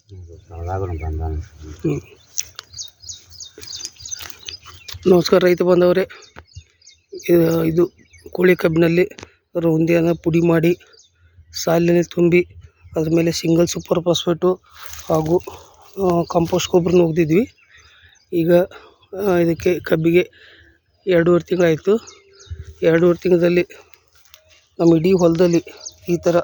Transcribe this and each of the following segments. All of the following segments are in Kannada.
ಹ್ಞೂ. ನಮಸ್ಕಾರ ರೈತ ಬಾಂಧವರೇ, ಇದು ಕೋಳಿ ಕಬ್ಬಿನಲ್ಲಿ ರೌಂದಿಯನ್ನು ಪುಡಿ ಮಾಡಿ ಸಾಲಿನಲ್ಲಿ ತುಂಬಿ ಅದ್ರ ಮೇಲೆ ಸಿಂಗಲ್ ಸೂಪರ್ ಫಾಸ್ಫೇಟು ಹಾಗೂ ಕಾಂಪೋಸ್ಟ್ ಗೊಬ್ಬರನ ಒಗ್ದಿದ್ವಿ. ಈಗ ಇದಕ್ಕೆ ಕಬ್ಬಿಗೆ 2.5 ತಿಂಗಳಾಯಿತು. 2.5 ತಿಂಗಳಲ್ಲಿ ನಮ್ಮ ಇಡೀ ಹೊಲದಲ್ಲಿ ಈ ಥರ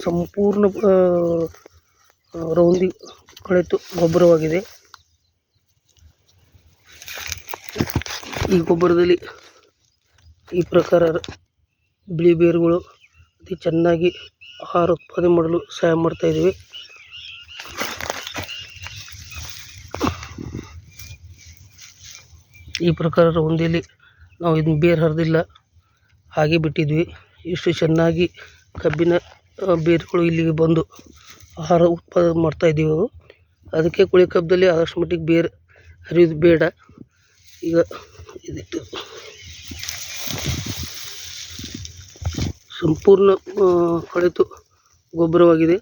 ಸಂಪೂರ್ಣ ರೌಂದಿ ಕಳೆತು ಗೊಬ್ಬರವಾಗಿದೆ. ಈ ಗೊಬ್ಬರದಲ್ಲಿ ಈ ಪ್ರಕಾರ ಬಿಳಿ ಬೇರುಗಳು ಅತಿ ಚೆನ್ನಾಗಿ ಆಹಾರ ಉತ್ಪಾದನೆ ಮಾಡಲು ಸಹಾಯ ಮಾಡ್ತಾಯಿದ್ದೀವಿ. ಈ ಪ್ರಕಾರ ರೌಂದಿಯಲ್ಲಿ ನಾವು ಇದನ್ನ ಬೇರು ಹರಿದಿಲ್ಲ, ಹಾಗೆ ಬಿಟ್ಟಿದ್ವಿ. ಇಷ್ಟು ಚೆನ್ನಾಗಿ ಕಬ್ಬಿನ ಬೇರುಗಳು ಇಲ್ಲಿಗೆ ಬಂದು ಆಹಾರ ಉತ್ಪಾದನೆ ಮಾಡ್ತಾಯಿದ್ದೀವಿ. ಅದಕ್ಕೆ ಕೋಳಿ ಕಬ್ಬಲ್ಲಿ ಆದಷ್ಟು ಮಟ್ಟಿಗೆ ಬೇರು ಹರಿಯೋದು ಬೇಡ. ಈಗ ಇದಿಟ್ಟು ಸಂಪೂರ್ಣ ಕಳೆತು ಗೊಬ್ಬರವಾಗಿದೆ.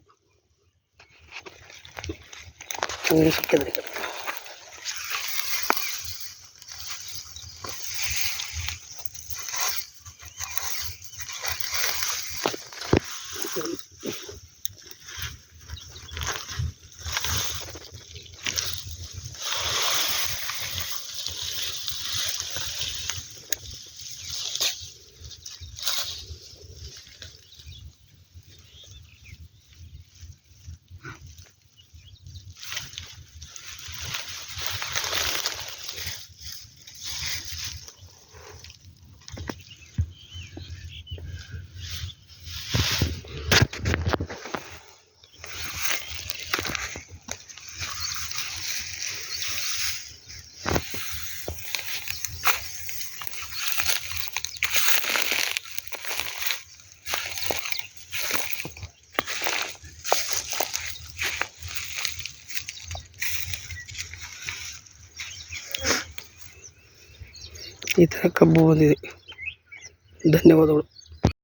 ಈ ಥರ ಕಬ್ಬು ಬಂದಿದೆ. ಧನ್ಯವಾದಗಳು.